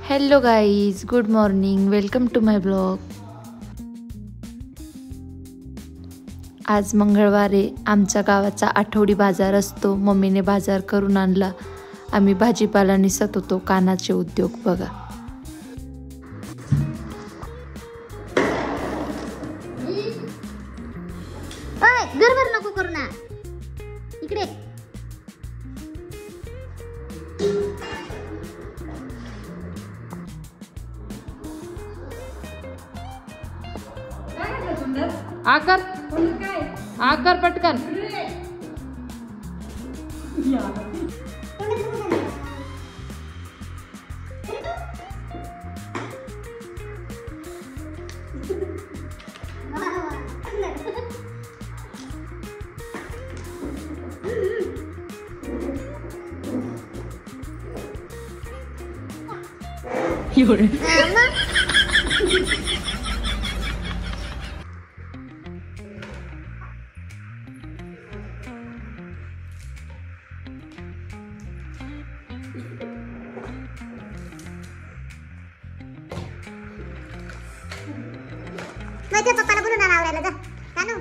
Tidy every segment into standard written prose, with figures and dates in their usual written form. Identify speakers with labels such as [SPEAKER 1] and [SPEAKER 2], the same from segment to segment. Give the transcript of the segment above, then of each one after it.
[SPEAKER 1] Hello guys, good morning, welcome to my blog. आज मंगळवार आहे. आमच्या गावाचा आठवडी बाजार असतो. मम्मीने बाजार करून आणला. आम्ही भाजीपाला निसत होतो. कानाचे उद्योग बघा.
[SPEAKER 2] घरभर नको करू ना, इकडे
[SPEAKER 1] आकर आकर पटकन.
[SPEAKER 2] माझ्या पप्पाला बोलून आणा आवरायला जा. कानू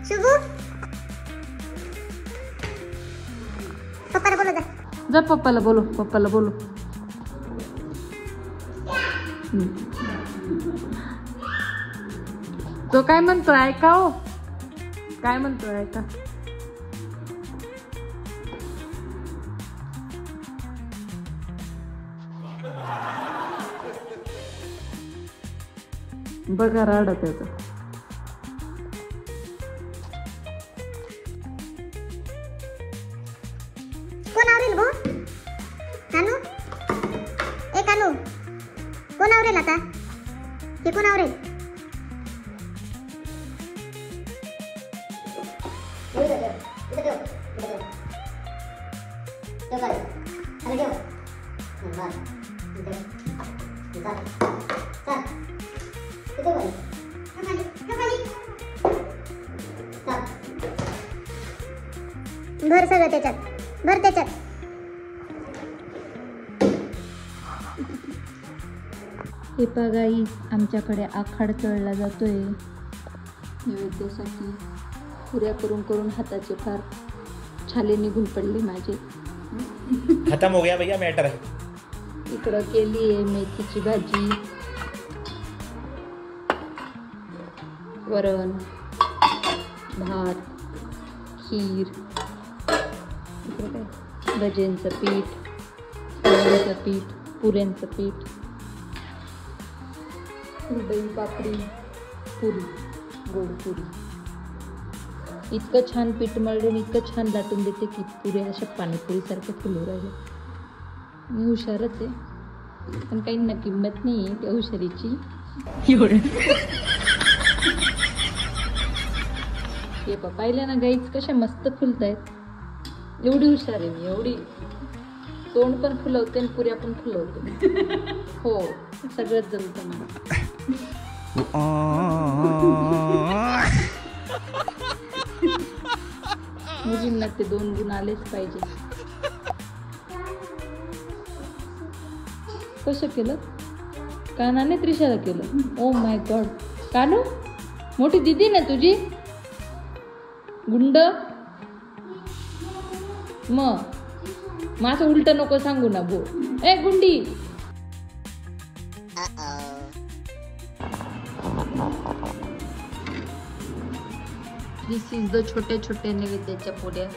[SPEAKER 2] शुभू पप्पाला बोलू जा.
[SPEAKER 1] जा पप्पाला बोलो, पप्पाला बोलो. तो काय म्हणतोय ऐका. हो काय म्हणतोय ऐका. बघा राडा त्याचा.
[SPEAKER 2] कोण आवरेल भाऊ? कानू ए कानू, कोण आवरेल आता? हे कोण आवरेल? भर सगळं त्याच्यात, भर त्याच्यात.
[SPEAKER 1] हे बघाई, आमच्याकडे आखाड तळला जातोय नैवेद्यासाठी. पुऱ्या करून करून हाताचे फार छाले निघून पडले माझे.
[SPEAKER 3] खत्म हो गया भैया मॅटर है.
[SPEAKER 1] इकडं केली आहे मेथीची भाजी, वरण, भात, खीर. इकडं काय भज्यांचं पीठ, पोळ्यांचं पीठ, पुऱ्यांचं पीठ, दही पापडी, पुरी, गोड पुरी. इतकं छान पीठ मळले आणि इतकं छान लाटून देते की पुऱ्या अशा पाणीपुरीसारख्या फुलू राहिल्या. मी हुशारच आहे, पण काहींना किंमत नाही आहे त्या हुशारीची. हे पाहिल्या ना गाईच कशा मस्त फुलतायत. एवढी हुशार आहे मी, एवढी. तोंड पण फुलवते आणि पुऱ्या पण फुलवते. हो, सगळंच जमतं मला. मुलींना ते 2 गुण आलेच पाहिजे. कसं केलं? कानाने त्रिशाला केलं. Oh my God. कानू, मोठी दिदी ना तुझी गुंड. मग माझं उलट नको सांगू ना बो. ए गुंडी. दिस इज द छोटे छोटे नैवेद्याच्या पोळ्या.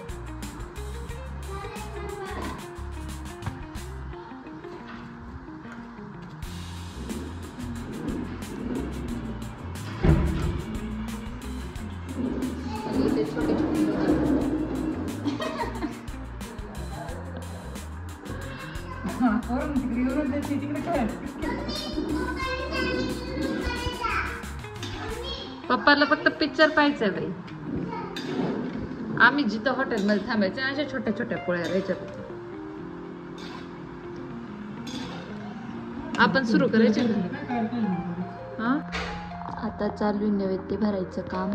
[SPEAKER 1] पप्पाला फक्त पिक्चर पाहायचंय बाई. आम्ही जिथं हॉटेलमध्ये थांबायचं अशा छोट्या छोट्या पोळ्या राहायच्या. आपण सुरू करायचे. हा, आता चालू नैवेद्य भरायचं काम.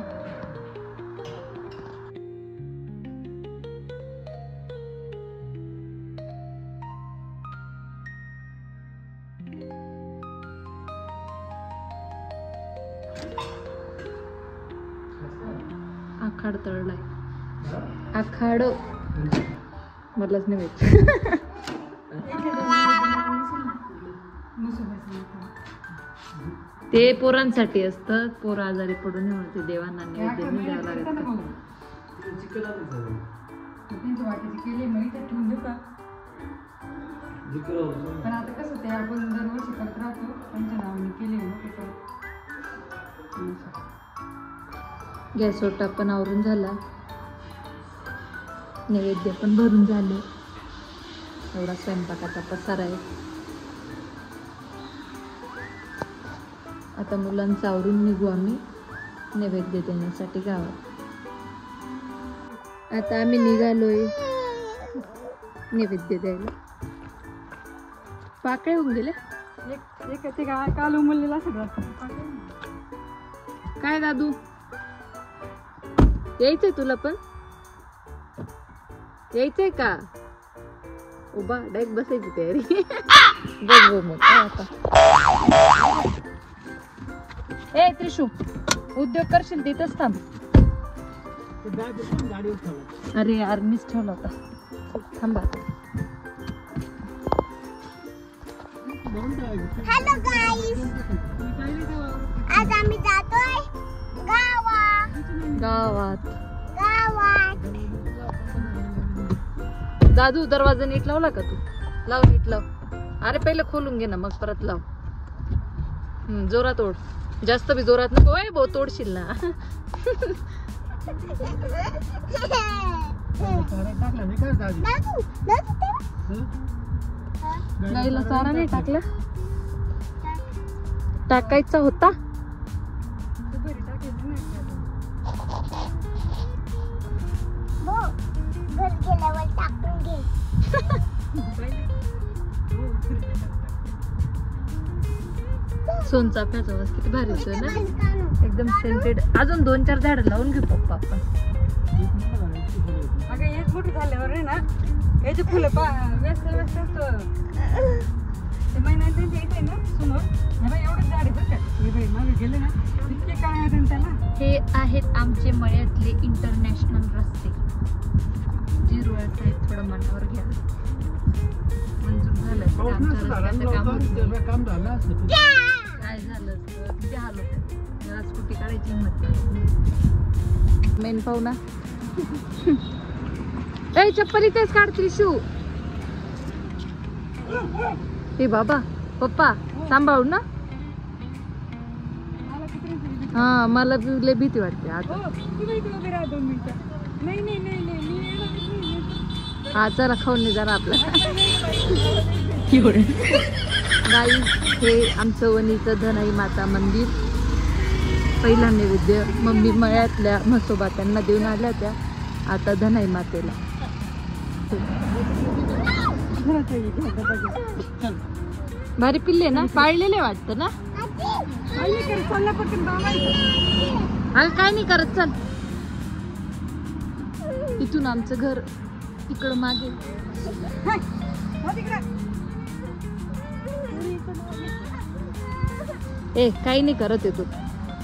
[SPEAKER 1] आखाड तळलाय. आखाड मलाच नाही माहिती. ते पोरांसाठी असतं. पोर आजारी पडू नये म्हणून ते देवांना नैवेद्य नाही द्यावं लागत.
[SPEAKER 4] पण आता कसं ते आपण दरवर्षी करत राहतो त्यांच्या नावाने केले
[SPEAKER 1] गॅस ओटा पण आवरून झाला. नैवेद्य पण भरून झाले. एवढा स्वयंपाकाचा पसारा आहे. आता मुलांचं आवरून निघू आम्ही नैवेद्य देण्यासाठी गावात. आता आम्ही निघालोय नैवेद्य द्यायला. पाकळे होऊन गेले.
[SPEAKER 4] एक ते काल उमललेला सगळं.
[SPEAKER 1] काय दादू यायचंय तुला पण? यायचंय का? उभा डायरेक्ट बसायची तयारी. बघ मग काय आता. ए त्रिशू उद्योग करशील तिथंच थांब. अरे यार मीच ठेवला होता. थांबा.
[SPEAKER 2] हॅलो गाईस, आज आम्ही जातोय
[SPEAKER 1] गावात.
[SPEAKER 2] गावात.
[SPEAKER 1] दादू दरवाजा नीट लावला का तू? लाव नीट लाव. अरे पहिले खोलून घे ना मग परत लाव. जोरात ओढ. जास्त बी जोरात नको. ओय भाऊ तोडशील ना. गाईला चारा नाही टाकला? टाकायचा होता.
[SPEAKER 2] घर गेल्यावर टाकून घे.
[SPEAKER 1] सोनचाफ्याचा वास किती भारी येतोय ना. एकदम सेंटेड. अजून 2-4 झाडं लावून घेऊ पप्पा आपण.
[SPEAKER 4] अगं हेच मोठे झाल्यावर आहे ना याचे फुलं व्यस्त ते महिन्यात त्यांच्या इथे ना समोर एवढंच झाड आहे बरं का. हे बाई मागे गेले ना इतके काय आहे त्याला.
[SPEAKER 1] हे आहेत आमचे मळ्यातले इंटरनॅशनल रस्ते. जिरवळत आहेत. थोडं मनावर घ्या. मंजूर झालं काम झालं. काय झालं किती हाल होते. जरा स्कूटी काढायची हिंमत नाही. मेन पाहू ना. ए चप्पल इथेच काढ त्रिशू. हे बाबा पप्पा सांभाळू ना. हा मला लय भीती वाटते आता. हा चला खाऊन जरा आपला. गाई हे आमचं वणीचं धनाई माता मंदिर. पहिला नैवेद्य मम्मी मळ्यातल्या म्हसोबा त्यांना देऊन आल्या त्या. आता धनाई मातेला. भारी पिल्ले ना. पाळलेले वाटतं ना. अगं काय नाही करत. चल इथून आमचं घर इकडं मागे. ए काही नाही करत येतो.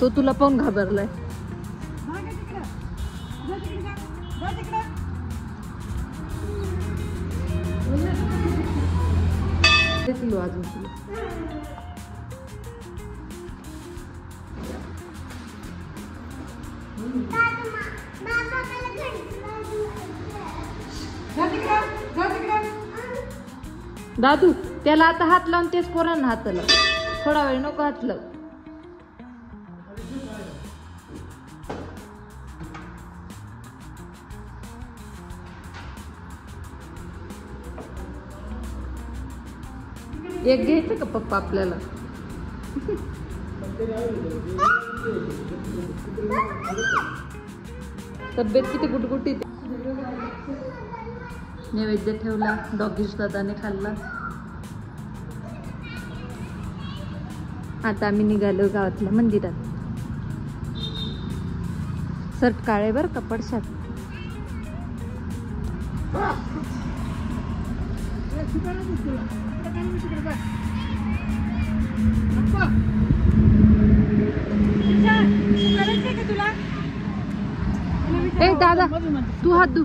[SPEAKER 1] तो तुला पाहून घाबरलाय. अजून तुला दादू त्याला आता हात लावून तेच पोरांना हात लाव. थोडा वेळ नको हात लाव. एक घ्यायचं का पप्पा आपल्याला? तब्येत किती गुटगुटी. नैवेद्य ठेवला. डॉगीश दादाने खाल्ला. आता आम्ही निघालो गावातल्या मंदिरात. सर्ट काळे बर का पडशात.
[SPEAKER 4] Bye.
[SPEAKER 1] दादा तू हात धु.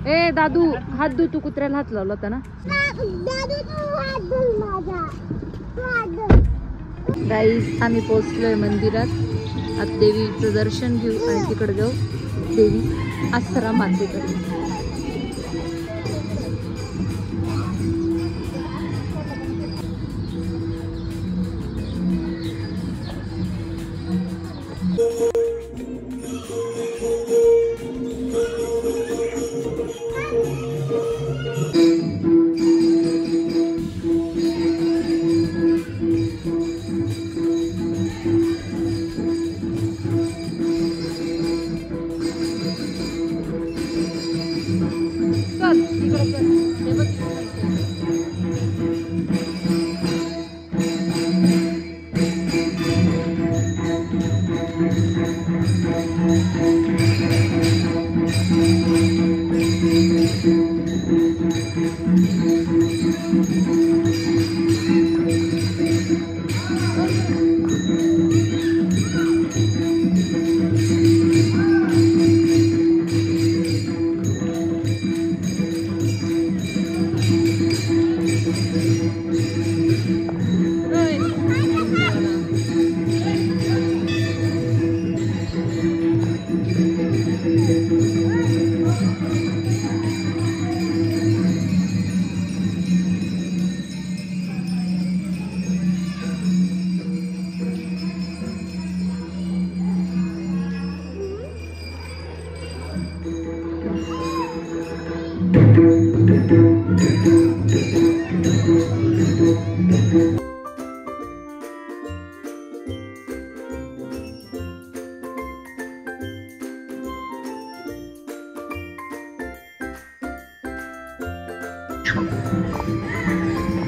[SPEAKER 1] ए दादू हात धु, तू कुत्र्याला हात लावला होता ना. गाईज आम्ही पोहोचलोय मंदिरात. आता देवीचं दर्शन घेऊ आणि तिकडे जाऊ देवी आसरा मातेकडे.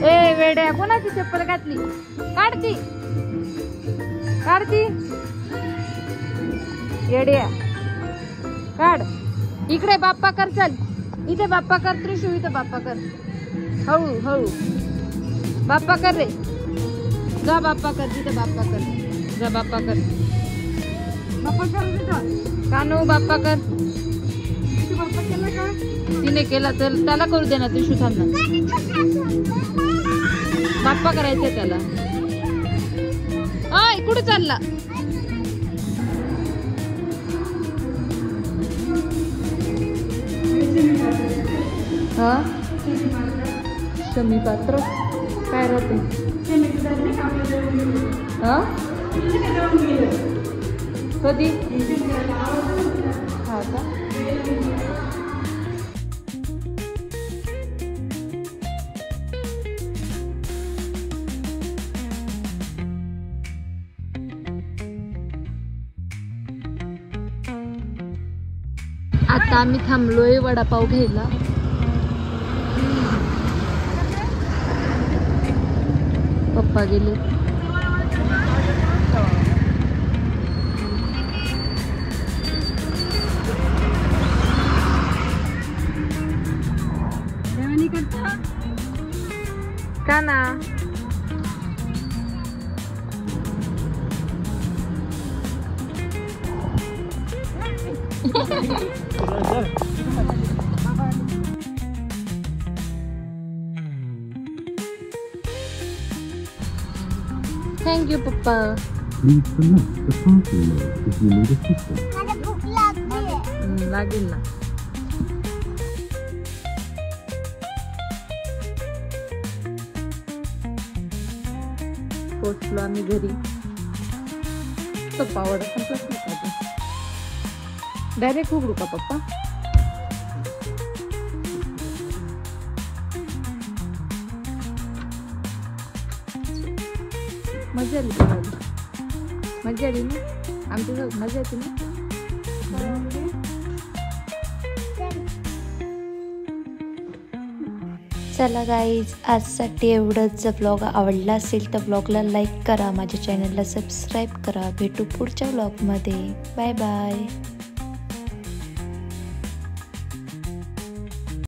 [SPEAKER 1] ए वेड्या, कोणाची चप्पल घातली? काढती काढती येड्या, काढ. इकडे बाप्पा कर, चल इथे बाप्पा कर. त्रिशू इथे बाप्पा कर. हळू हळू बाप्पा कर रे. जा बाप्पा कर, तिथे बाप्पा कर. जा बाप्पा कर.
[SPEAKER 4] बाप्पा कर तिथं.
[SPEAKER 1] कानू बाप्पा कर.
[SPEAKER 4] बाप्पा केलं का?
[SPEAKER 1] तिने केला तर त्याला करू दे ना. त्रिशू थांब ना. बाप्पा करायचंय त्याला. आय कुठे चालला? हा शमी पात्र काय राहते? हा कधी? हा का? आता आम्ही थांबलोय वडापाव घ्यायला. पप्पा गेले. का ना Thank you, Papa.
[SPEAKER 5] Please select the parking mode if you need assistance.
[SPEAKER 2] मला भूक लागली.
[SPEAKER 1] लागेल ना. पोचलो आम्ही घरी. तो पावड संपलाच नाही का? डायरेक्ट उघडू का पप्पा? मजा आली का? मजा आली ना आमच्यासोबत? मजा येते ना.
[SPEAKER 6] चला गाईज, आजसाठी एवढंच. जर ब्लॉग आवडला असेल तर ब्लॉगला लाईक करा, माझ्या चॅनलला सबस्क्राईब करा. भेटू पुढच्या ब्लॉगमध्ये. Bye bye.